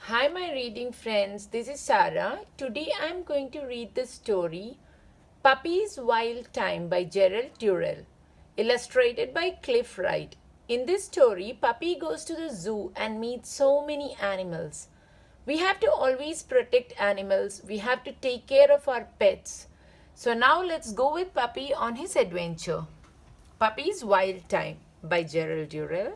Hi, my reading friends. This is Sarah. Today I am going to read the story Puppy's Wild Time by Gerald Durrel, illustrated by Cliff Wright. In this story, Puppy goes to the zoo and meets so many animals. We have to always protect animals. We have to take care of our pets. So now let's go with Puppy on his adventure. Puppy's Wild Time by Gerald Durrel.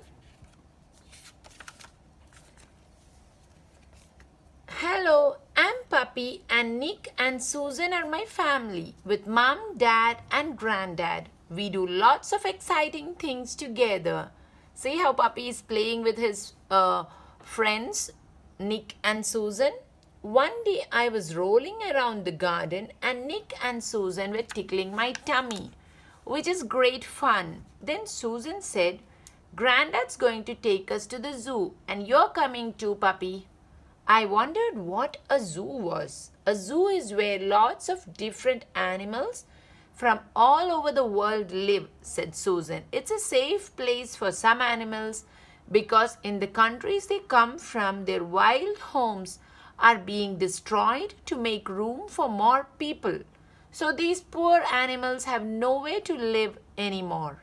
Hello, I'm Puppy and Nick and Susan are my family with Mom, Dad and Granddad. We do lots of exciting things together. See how Puppy is playing with his friends, Nick and Susan? One day I was rolling around the garden and Nick and Susan were tickling my tummy, which is great fun. Then Susan said, Granddad's going to take us to the zoo and you're coming too, Puppy. I wondered what a zoo was. A zoo is where lots of different animals from all over the world live, said Susan. It's a safe place for some animals because in the countries they come from, their wild homes are being destroyed to make room for more people. So these poor animals have nowhere to live anymore.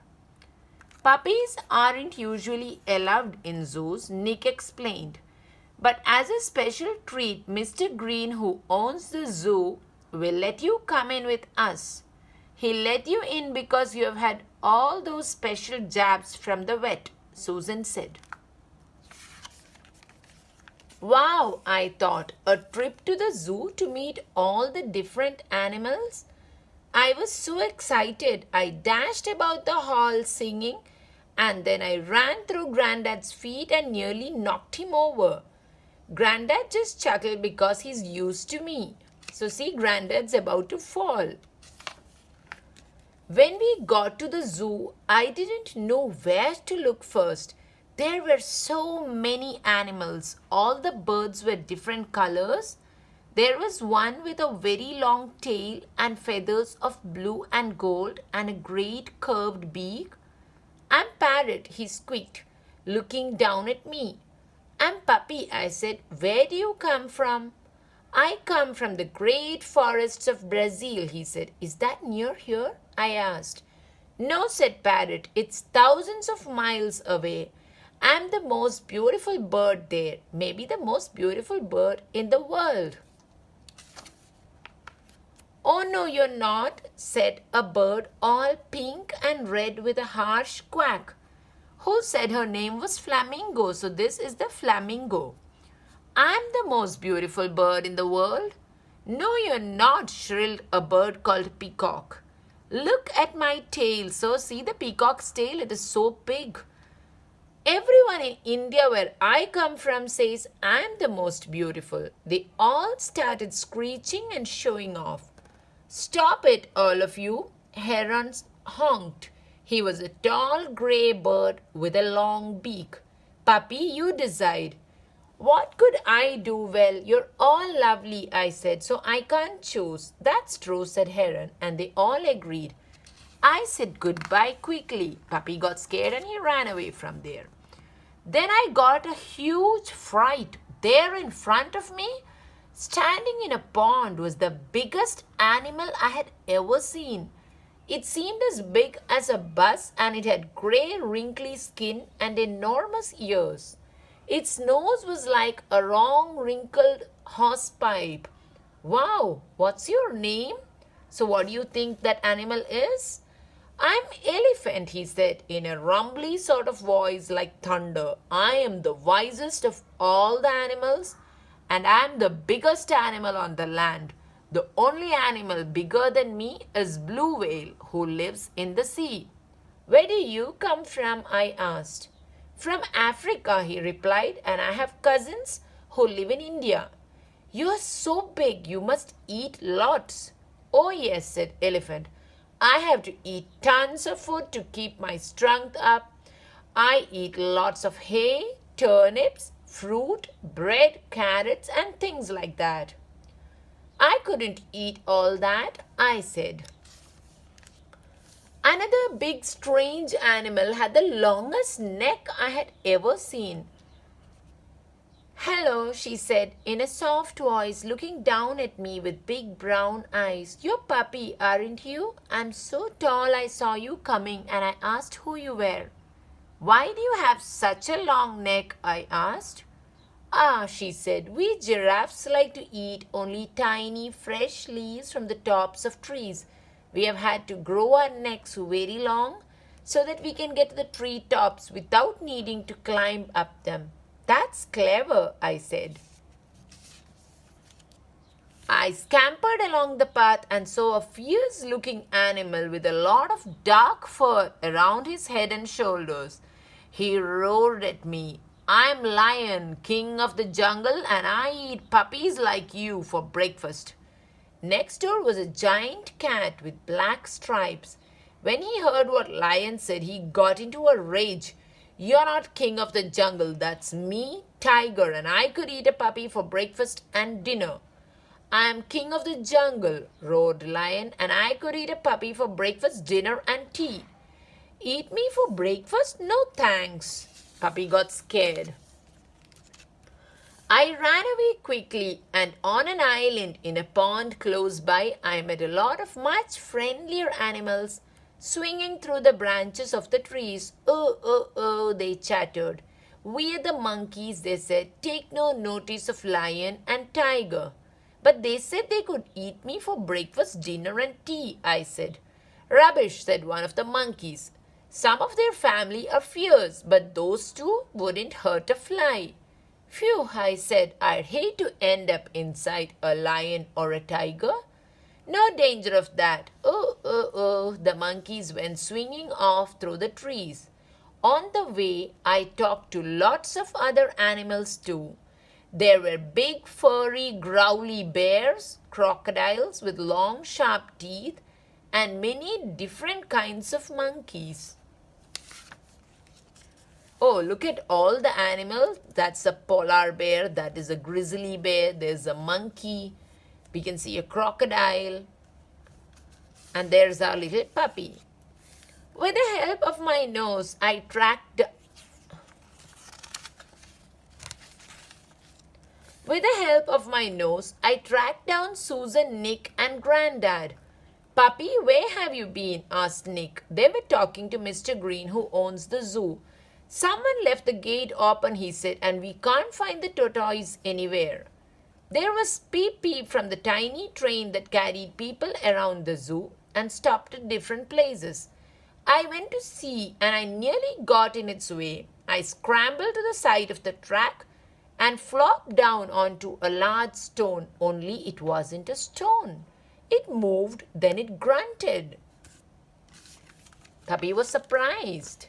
Puppies aren't usually allowed in zoos, Nick explained. But as a special treat, Mr. Green, who owns the zoo, will let you come in with us. He'll let you in because you have had all those special jabs from the vet, Susan said. Wow, I thought, a trip to the zoo to meet all the different animals? I was so excited. I dashed about the hall singing, and then I ran through Granddad's feet and nearly knocked him over. Granddad just chuckled because he's used to me. So see, Granddad's about to fall. When we got to the zoo, I didn't know where to look first. There were so many animals. All the birds were different colors. There was one with a very long tail and feathers of blue and gold and a great curved beak. I'm Parrot, he squeaked, looking down at me. I'm Puppy, I said. Where do you come from? I come from the great forests of Brazil, he said. Is that near here? I asked. No, said Parrot. It's thousands of miles away. I'm the most beautiful bird there. Maybe the most beautiful bird in the world. Oh, no, you're not, said a bird all pink and red with a harsh quack. Who said her name was Flamingo? So this is the flamingo. I'm the most beautiful bird in the world. No, you're not, shrilled a bird called Peacock. Look at my tail. So see the peacock's tail? It is so big. Everyone in India where I come from says I'm the most beautiful. They all started screeching and showing off. Stop it, all of you, Heron honked. He was a tall grey bird with a long beak. Puppy, you decide. What could I do? Well, you're all lovely, I said, so I can't choose. That's true, said Heron, and they all agreed. I said goodbye quickly. Puppy got scared and he ran away from there. Then I got a huge fright. There in front of me, standing in a pond, was the biggest animal I had ever seen. It seemed as big as a bus and it had grey wrinkly skin and enormous ears. Its nose was like a long wrinkled horsepipe. Wow, what's your name? So what do you think that animal is? I'm Elephant, he said in a rumbly sort of voice like thunder. I am the wisest of all the animals and I'm the biggest animal on the land. The only animal bigger than me is Blue Whale, who lives in the sea. Where do you come from? I asked. From Africa, he replied, and I have cousins who live in India. You are so big, you must eat lots. Oh yes, said Elephant. I have to eat tons of food to keep my strength up. I eat lots of hay, turnips, fruit, bread, carrots, and things like that. I couldn't eat all that, I said. Another big strange animal had the longest neck I had ever seen. Hello, she said in a soft voice, looking down at me with big brown eyes. You're Puppy, aren't you? I'm so tall I saw you coming and I asked who you were. Why do you have such a long neck? I asked. Ah, she said, we giraffes like to eat only tiny, fresh leaves from the tops of trees. We have had to grow our necks very long so that we can get to the tree tops without needing to climb up them. That's clever, I said. I scampered along the path and saw a fierce-looking animal with a lot of dark fur around his head and shoulders. He roared at me. I'm Lion, king of the jungle, and I eat puppies like you for breakfast. Next door was a giant cat with black stripes. When he heard what Lion said, he got into a rage. You're not king of the jungle, that's me, Tiger, and I could eat a puppy for breakfast and dinner. I am king of the jungle, roared Lion, and I could eat a puppy for breakfast, dinner, and tea. Eat me for breakfast? No thanks. Puppy got scared. I ran away quickly, and on an island in a pond close by, I met a lot of much friendlier animals swinging through the branches of the trees. Oh, oh, oh, they chattered. We are the monkeys, they said. Take no notice of Lion and Tiger. But they said they could eat me for breakfast, dinner, and tea, I said. Rubbish, said one of the monkeys. Some of their family are fierce, but those two wouldn't hurt a fly. Phew, I said, I'd hate to end up inside a lion or a tiger. No danger of that. Oh, oh, oh, the monkeys went swinging off through the trees. On the way, I talked to lots of other animals too. There were big, furry, growly bears, crocodiles with long, sharp teeth, and many different kinds of monkeys. Oh, look at all the animals. That's a polar bear. That is a grizzly bear. There's a monkey. We can see a crocodile. And there's our little puppy. With the help of my nose, I tracked down Susan, Nick, and Grandad. Puppy, where have you been? Asked Nick. They were talking to Mr. Green, who owns the zoo. Someone left the gate open, he said, and we can't find the tortoise anywhere. There was Peep Peep from the tiny train that carried people around the zoo and stopped at different places. I went to see, and I nearly got in its way. I scrambled to the side of the track and flopped down onto a large stone, only it wasn't a stone. It moved, then it grunted. Puppy was surprised.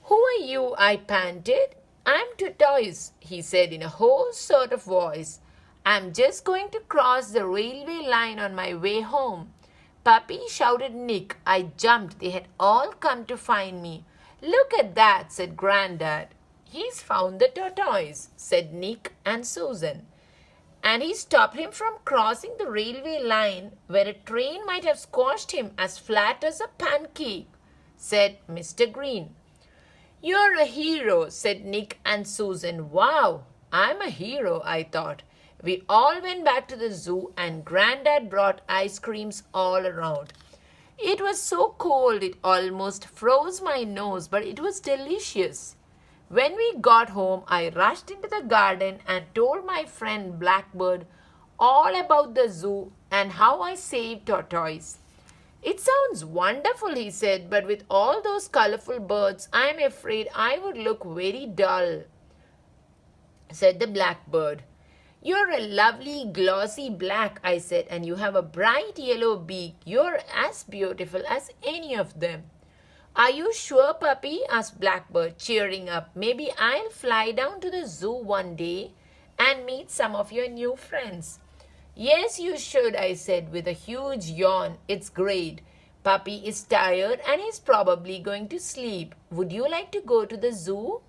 Who are you? I panted. I'm Tortoise, he said in a hoarse sort of voice. I'm just going to cross the railway line on my way home. Puppy, shouted Nick. I jumped. They had all come to find me. Look at that, said Grandad. He's found the tortoise, said Nick and Susan. And he stopped him from crossing the railway line where a train might have squashed him as flat as a pancake, said Mr. Green. You're a hero, said Nick and Susan. Wow, I'm a hero, I thought. We all went back to the zoo and Grandad brought ice creams all around. It was so cold it almost froze my nose, but it was delicious. When we got home, I rushed into the garden and told my friend Blackbird all about the zoo and how I saved Tortoise. It sounds wonderful, he said, but with all those colorful birds, I'm afraid I would look very dull, said the blackbird. You're a lovely glossy black, I said, and you have a bright yellow beak. You're as beautiful as any of them. Are you sure, Puppy? Asked Blackbird, cheering up. Maybe I'll fly down to the zoo one day and meet some of your new friends. Yes, you should, I said with a huge yawn. It's great. Puppy is tired and he's probably going to sleep. Would you like to go to the zoo?